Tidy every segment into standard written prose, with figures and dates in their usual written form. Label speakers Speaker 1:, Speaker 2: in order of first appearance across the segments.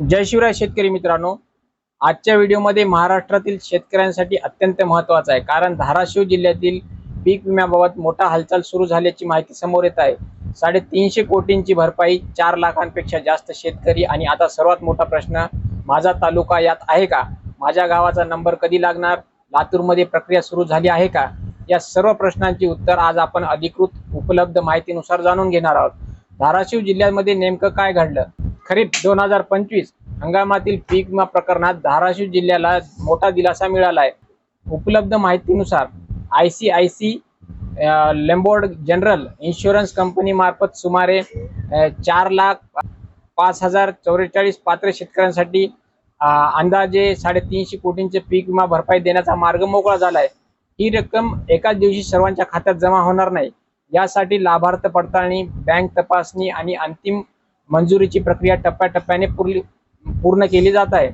Speaker 1: जय शिवराय शेतकरी मित्रांनो, आजच्या व्हिडिओमध्ये महाराष्ट्रातील शेतकऱ्यांसाठी अत्यंत महत्त्वाचा आहे, कारण धाराशिव जिल्ह्यातील पीक विम्याबाबत मोठा हालचाल सुरू झाल्याची माहिती समोर येत आहे। 350 कोटींची भरपाई, 4 लाखांपेक्षा जास्त शेतकरी आणि आता सर्वात मोठा प्रश्न, माझा तालुका यात आहे का? माझ्या गावाचा नंबर कधी लागणार? लातूरमध्ये प्रक्रिया सुरू झाली आहे का? या सर्व प्रश्नांची उत्तर आज आपण अधिकृत उपलब्ध माहितीनुसार जाणून घेणार आहोत। धाराशिव जिल्ह्यामध्ये नेमकं काय घडलं? खरीप 2025 हंगामातील पीक विमा प्रकरणात धाराशिव जिल्ह्याला मोठा दिलासा मिळाला आहे। उपलब्ध माहितीनुसार ICICI लंबोर्ड जनरल इन्शुरन्स कंपनी मार्फत सुमारे 4,05,044 पात्र शेतकऱ्यांसाठी अंदाजे 350 कोटींचे पीक विमा भरपाई देण्याचा मार्ग मोकळा झाला आहे। ही रक्कम एकाच दिवशी सर्वांच्या खात्यात जमा होणार नाही। यासाठी लाभार्थ पडताळणी, बँक तपासणी आणि अंतिम मंजुरीची प्रक्रिया टप्प्याटप्प्याने पूर्ण केली जात आहे।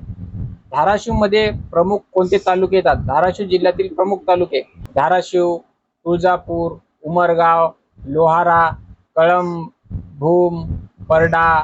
Speaker 1: धाराशिव मध्ये प्रमुख कोणते तालुके येतात? धाराशिव जिल्ह्यातील प्रमुख तालुके: धाराशिव, तुळजापूर, उमरगाव, लोहारा, कळंब, भूम, परडा,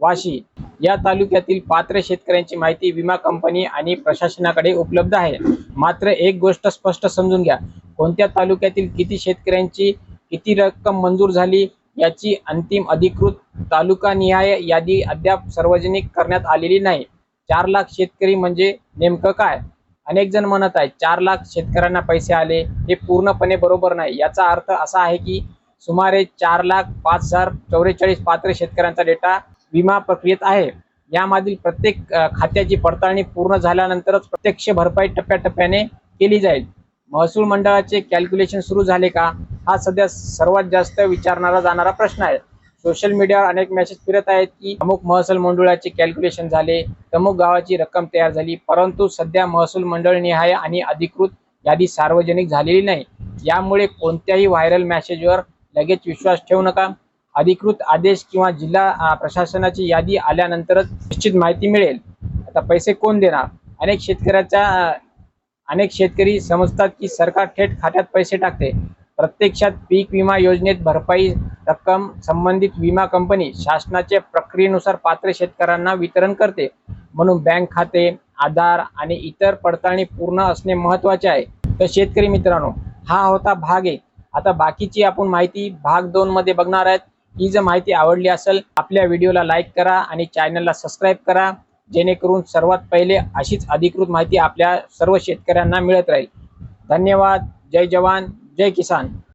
Speaker 1: वाशी या तालुक्यातील पात्र शेतकऱ्यांची माहिती विमा कंपनी आणि प्रशासनाकडे उपलब्ध आहे। मात्र एक गोष्ट स्पष्ट समजून घ्या, कोणत्या तालुक्यातील किती शेतकऱ्यांची किती रक्कम मंजूर झाली याची अंतिम अधिकृत तालुकानिहाय यादी अद्याप सार्वजनिक करण्यात आलेली नाही। 4 लाख शेतकरी म्हणजे नेमकं काय? अनेक जण म्हणत आहेत 4 लाख शेतकऱ्यांना पैसे आले, हे पूर्णपणे बरोबर नाही। याचा अर्थ असा आहे की सुमारे 4,05,044 पात्र शेतकऱ्यांचा डेटा विमा प्रक्रियेत आहे। यामधील प्रत्येक खात्याची पडताळणी पूर्ण झाल्यानंतरच प्रत्यक्ष भरपाई टप्प्याटप्प्याने केली जाईल। महसूल मंडळाचे कॅल्क्युलेशन सुरू झाले का? हा सध्या सर्वात जास्त विचारणारा जाणारा प्रश्न आहे। सोशल मीडियावर अनेक मेसेज फिरत आहेत की अमुक महसूल मंडळाचे कॅल्क्युलेशन झाले, अमुक गावाची रक्कम तयार झाली, परंतु सध्या महसूल मंडळ निहाय आणि अधिकृत यादी सार्वजनिक झालेली नाही। यामुळे कोणत्याही व्हायरल मेसेजवर लगेच विश्वास ठेवू नका। अधिकृत आदेश किंवा जिल्हा प्रशासनाची यादी आल्यानंतरच निश्चित माहिती मिळेल। आता पैसे कोण देणार? अनेक शेतकरी समजतात की सरकार थेट खात्यात पैसे टाकते। प्रत्यक्षात पीक विमा योजनेत भरपाई रक्कम संबंधित विमा कंपनी शासनाच्या प्रक्रियेनुसार पात्र शेतकऱ्यांना वितरण करते। म्हणून बँक खाते, आधार आणि इतर पडताळणी पूर्ण असणे महत्त्वाचे आहे। तर शेतकरी मित्रांनो, हा होता भाग 1। आता बाकीची आपण माहिती भाग 2 मध्ये बघणार आहेत। ही जर माहिती आवडली असेल, आपल्या व्हिडिओला लाईक करा आणि चॅनलला सबस्क्राईब करा, जेणेकरून सर्वात पहिले अशीच अधिकृत माहिती आपल्या सर्व शेतकऱ्यांना मिळत राहील। धन्यवाद। जय जवान, जय किसान।